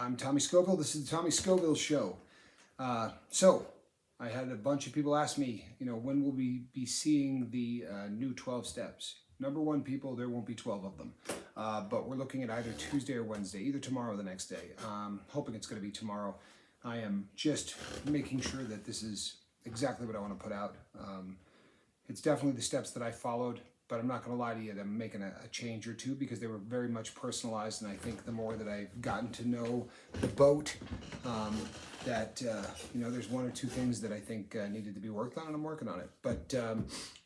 I'm Tommy Scoville. This is the Tommy Scoville Show. So, I had a bunch of people ask me, when will we be seeing the new 12 steps? Number one, people, there won't be 12 of them. But we're looking at either Tuesday or Wednesday, either tomorrow or the next day. Hoping it's going to be tomorrow. I am just making sure that this is exactly what I want to put out. It's definitely the steps that I followed, but I'm not going to lie to you that I'm making a change or two because they were very much personalized, and I think the more that I've gotten to know the boat, there's one or two things that I think needed to be worked on, and I'm working on it. But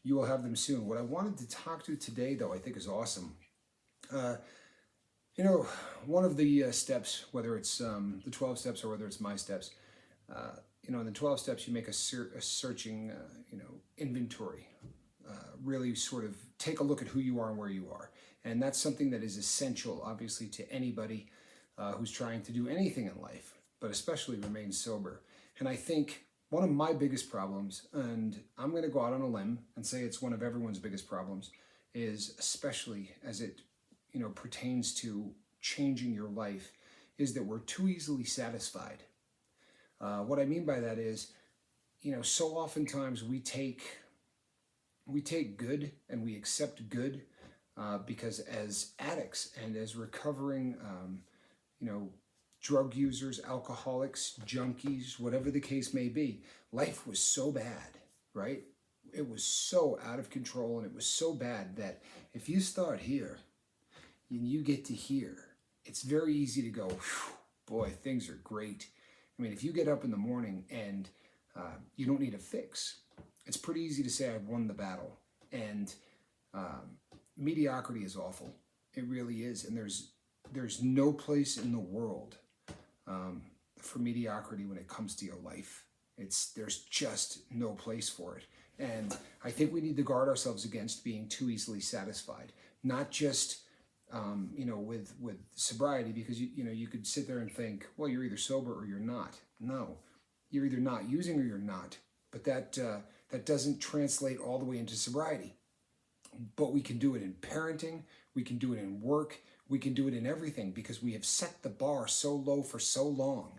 you will have them soon. What I wanted to talk to today, though, I think is awesome. One of the steps, whether it's the 12 steps or whether it's my steps, in the 12 steps, you make a searching, inventory. Really sort of take a look at who you are and where you are. And that's something that is essential, obviously, to anybody who's trying to do anything in life, but especially remain sober. And I think one of my biggest problems, and I'm going to go out on a limb and say it's one of everyone's biggest problems, is especially as it pertains to changing your life, is that we're too easily satisfied. What I mean by that is, so oftentimes we take good and we accept good because as addicts and as recovering, drug users, alcoholics, junkies, whatever the case may be, life was so bad, right? It was so out of control, and it was so bad that if you start here and you get to here, it's very easy to go, boy, things are great. I mean, if you get up in the morning and you don't need a fix, it's pretty easy to say I've won the battle. And mediocrity is awful. It really is. And there's no place in the world for mediocrity when it comes to your life. There's just no place for it. And I think we need to guard ourselves against being too easily satisfied. Not just with sobriety, because you could sit there and think, well, you're either sober or you're not. No, you're either not using or you're not. But that doesn't translate all the way into sobriety. But we can do it in parenting, we can do it in work, we can do it in everything, because we have set the bar so low for so long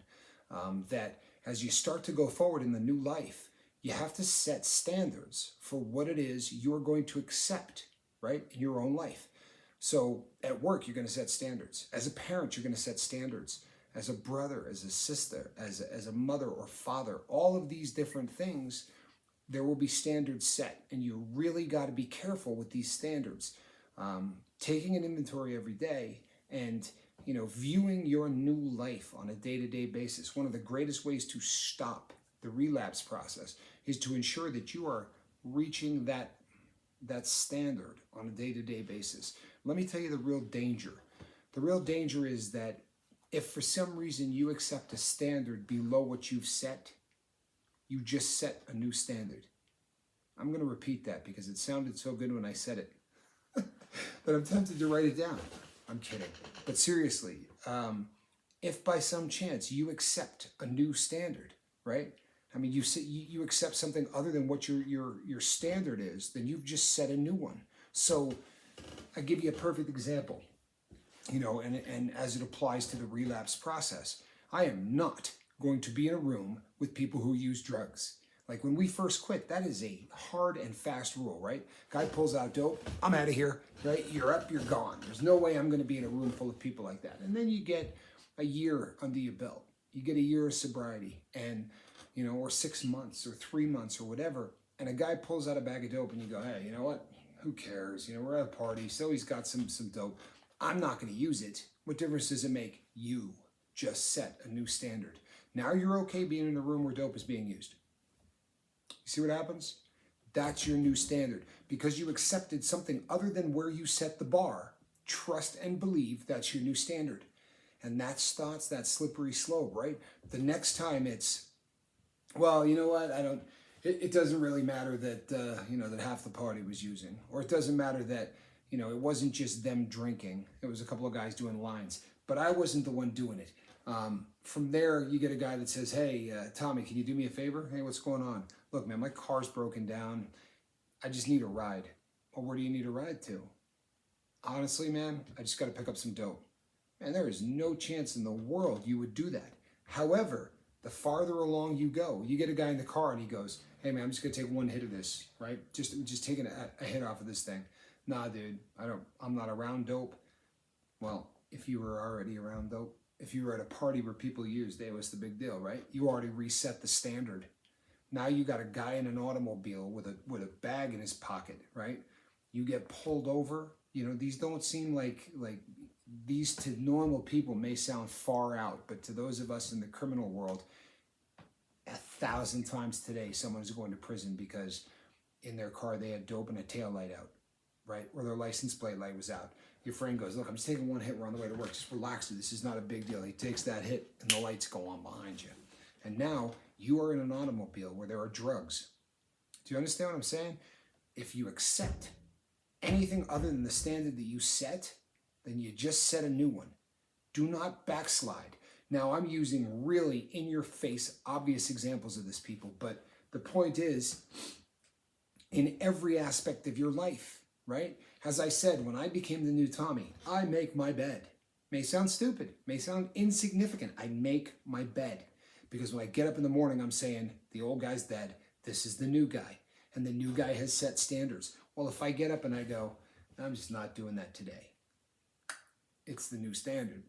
that as you start to go forward in the new life, you have to set standards for what it is you're going to accept, right, in your own life. So at work, you're going to set standards. As a parent, you're going to set standards. As a brother, as a sister, as a mother or father, all of these different things, there will be standards set, and you really got to be careful with these standards. Taking an inventory every day and viewing your new life on a day-to-day basis. One of the greatest ways to stop the relapse process is to ensure that you are reaching that standard on a day-to-day basis. Let me tell you the real danger. The real danger is that if for some reason you accept a standard below what you've set, you just set a new standard. I'm going to repeat that because it sounded so good when I said it that I'm tempted to write it down. I'm kidding. But seriously, if by some chance you accept a new standard, right? I mean, you accept something other than what your standard is, then you've just set a new one. So I give you a perfect example, and as it applies to the relapse process. I am not going to be in a room with people who use drugs. Like when we first quit, that is a hard and fast rule, right? Guy pulls out dope, I'm out of here, right? You're up, you're gone. There's no way I'm going to be in a room full of people like that. And then you get a year under your belt. You get a year of sobriety, and or 6 months or 3 months or whatever, and a guy pulls out a bag of dope, and you go, hey, you know what? Who cares? We're at a party, so he's got some dope. I'm not going to use it. What difference does it make? You just set a new standard. Now you're okay being in a room where dope is being used. You see what happens? That's your new standard. Because you accepted something other than where you set the bar, trust and believe that's your new standard. And that starts that slippery slope, right? The next time it's, well, you know what? It doesn't really matter that, that half the party was using. Or it doesn't matter that, it wasn't just them drinking. It was a couple of guys doing lines. But I wasn't the one doing it. From there, you get a guy that says, hey, Tommy, can you do me a favor? Hey, what's going on? Look, man, my car's broken down. I just need a ride. Well, where do you need a ride to? Honestly, man, I just got to pick up some dope. And there is no chance in the world you would do that. However, the farther along you go, you get a guy in the car and he goes, hey man, I'm just gonna take one hit of this, right? Just taking a hit off of this thing. Nah, dude, I'm not around dope. Well, if you were already around dope, if you were at a party where people used, it was the big deal, right? You already reset the standard. Now you got a guy in an automobile with a bag in his pocket, right? You get pulled over. These don't seem like these to normal people may sound far out, but to those of us in the criminal world, 1,000 times today, someone is going to prison because in their car they had dope and a tail light out, right? Or their license plate light was out. Your friend goes, look, I'm just taking one hit. We're on the way to work. Just relax. This is not a big deal. He takes that hit and the lights go on behind you. And now you are in an automobile where there are drugs. Do you understand what I'm saying? If you accept anything other than the standard that you set, then you just set a new one. Do not backslide. Now, I'm using really in-your-face, obvious examples of this, people, but the point is, in every aspect of your life, right? As I said, when I became the new Tommy, I make my bed. May sound stupid, may sound insignificant. I make my bed. Because when I get up in the morning, I'm saying, the old guy's dead. This is the new guy. And the new guy has set standards. Well, if I get up and I go, I'm just not doing that today. It's the new standard.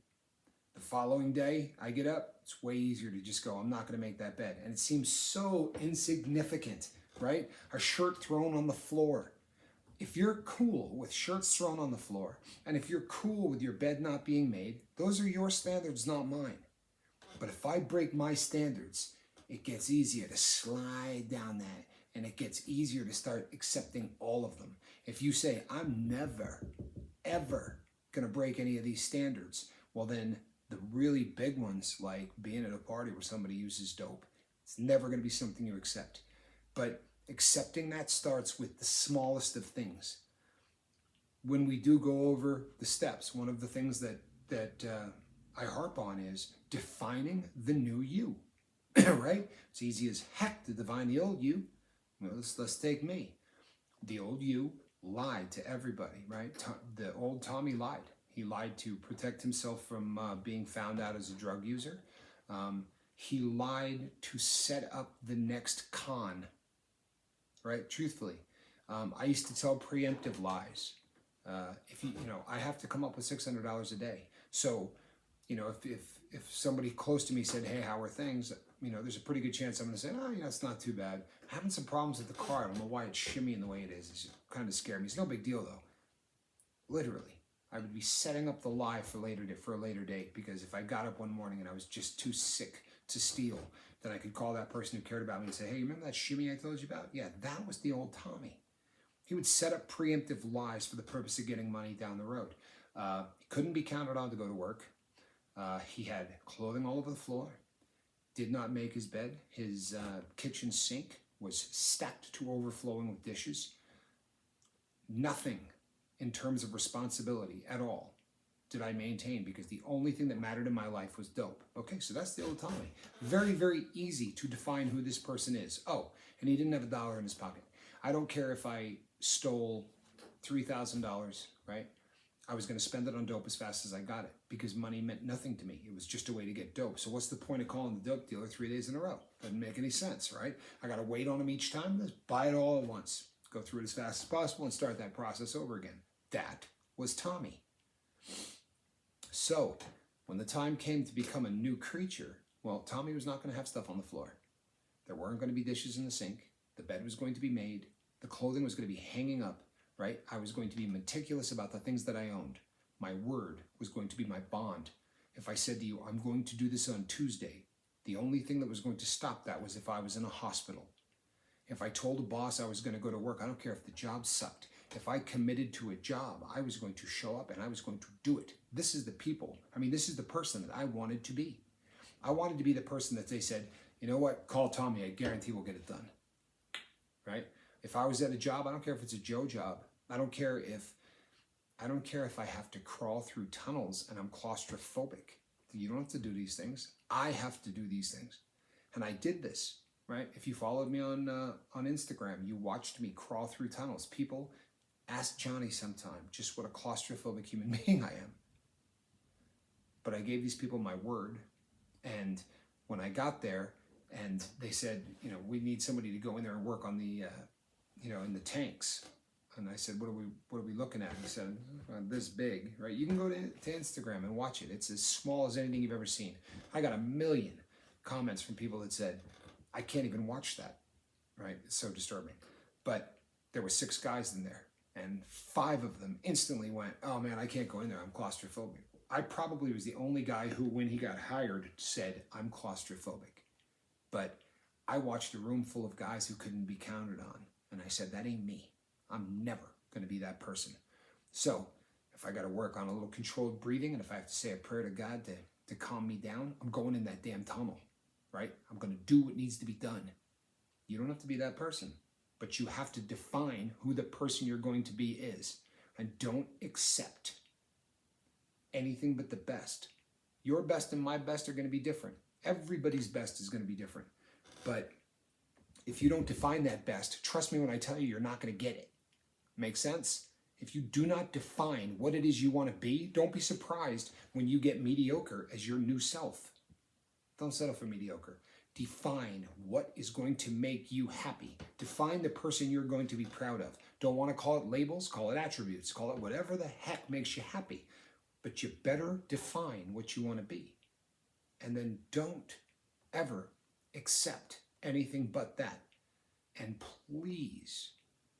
The following day, I get up, it's way easier to just go, I'm not going to make that bed. And it seems so insignificant, right? A shirt thrown on the floor. If you're cool with shirts thrown on the floor, and if you're cool with your bed not being made, those are your standards, not mine. But if I break my standards, it gets easier to slide down that, and it gets easier to start accepting all of them. If you say, I'm never, ever going to break any of these standards, well then the really big ones, like being at a party where somebody uses dope, it's never going to be something you accept. But accepting that starts with the smallest of things. When we do go over the steps, one of the things that I harp on is defining the new you, right? It's easy as heck to define the old you. Well, let's take me. The old you lied to everybody, right? The old Tommy lied. He lied to protect himself from being found out as a drug user. He lied to set up the next con, right? Truthfully, I used to tell preemptive lies. If I have to come up with $600 a day. So, if somebody close to me said, hey, how are things? There's a pretty good chance I'm going to say, oh, it's not too bad. I'm having some problems with the car. I don't know why it's shimmying the way it is. It's kind of scared me. It's no big deal, though. Literally, I would be setting up the lie for a later date, because if I got up one morning and I was just too sick to steal, then I could call that person who cared about me and say, hey, remember that shimmy I told you about? Yeah, that was the old Tommy. He would set up preemptive lies for the purpose of getting money down the road. He couldn't be counted on to go to work. He had clothing all over the floor, did not make his bed. His kitchen sink was stacked to overflowing with dishes. Nothing in terms of responsibility at all did I maintain, because the only thing that mattered in my life was dope. Okay, so that's the old Tommy. Very, very easy to define who this person is. Oh, and he didn't have $1 in his pocket. I don't care if I stole $3,000, right? I was going to spend it on dope as fast as I got it, because money meant nothing to me. It was just a way to get dope. So what's the point of calling the dope dealer 3 days in a row? Doesn't make any sense, right? I got to wait on him each time. Let's buy it all at once. Go through it as fast as possible and start that process over again. That was Tommy. So when the time came to become a new creature, well, Tommy was not going to have stuff on the floor. There weren't going to be dishes in the sink. The bed was going to be made. The clothing was going to be hanging up. Right? I was going to be meticulous about the things that I owned. My word was going to be my bond. If I said to you, I'm going to do this on Tuesday, the only thing that was going to stop that was if I was in a hospital. If I told a boss I was going to go to work, I don't care if the job sucked. If I committed to a job, I was going to show up and I was going to do it. This is the this is the person that I wanted to be. I wanted to be the person that they said, you know what, call Tommy, I guarantee we'll get it done. Right? If I was at a job, I don't care if it's a Joe job. I don't care if I have to crawl through tunnels and I'm claustrophobic. You don't have to do these things. I have to do these things. And I did this, right? If you followed me on Instagram, you watched me crawl through tunnels. People, ask Johnny sometime just what a claustrophobic human being I am. but I gave these people my word. And when I got there and they said, you know, we need somebody to go in there and work on the, you know, in the tanks. And I said, what are we looking at? He said, this big, right? You can go to Instagram and watch it. It's as small as anything you've ever seen. I got 1 million comments from people that said, I can't even watch that, right? It's so disturbing. But there were 6 guys in there, and 5 of them instantly went, oh man, I can't go in there. I'm claustrophobic. I probably was the only guy who, when he got hired, said, I'm claustrophobic. But I watched a room full of guys who couldn't be counted on. And I said, that ain't me. I'm never going to be that person. So if I got to work on a little controlled breathing, and if I have to say a prayer to God to calm me down, I'm going in that damn tunnel, right? I'm going to do what needs to be done. You don't have to be that person, but you have to define who the person you're going to be is. And don't accept anything but the best. Your best and my best are going to be different. Everybody's best is going to be different. But if you don't define that best, trust me when I tell you, you're not going to get it. Make sense? If you do not define what it is you want to be, don't be surprised when you get mediocre as your new self. Don't settle for mediocre. Define what is going to make you happy. Define the person you're going to be proud of. Don't want to call it labels, call it attributes, call it whatever the heck makes you happy. But you better define what you want to be. And then don't ever accept anything but that. And please,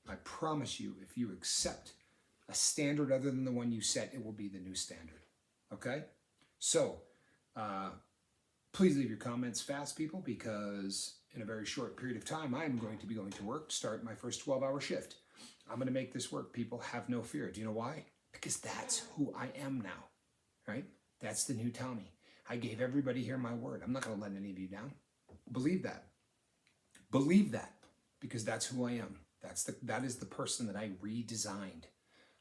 I promise you, if you accept a standard other than the one you set, it will be the new standard. Okay? So, please leave your comments fast, people, because in a very short period of time, I'm going to be going to work to start my first 12-hour shift. I'm going to make this work, people. Have no fear. Do you know why? Because that's who I am now, right? That's the new Tommy. I gave everybody here my word. I'm not going to let any of you down. Believe that. Believe that, because that's who I am. That is the person that I redesigned.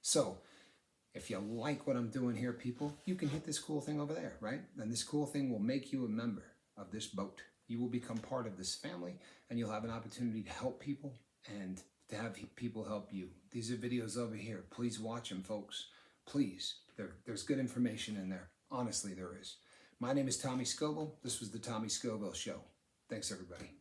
So if you like what I'm doing here, people, you can hit this cool thing over there, right? And this cool thing will make you a member of this boat. You will become part of this family, and you'll have an opportunity to help people and to have people help you. These are videos over here. Please watch them, folks. Please. There's good information in there. Honestly, there is. My name is Tommy Scoville. This was the Tommy Scoville Show. Thanks, everybody.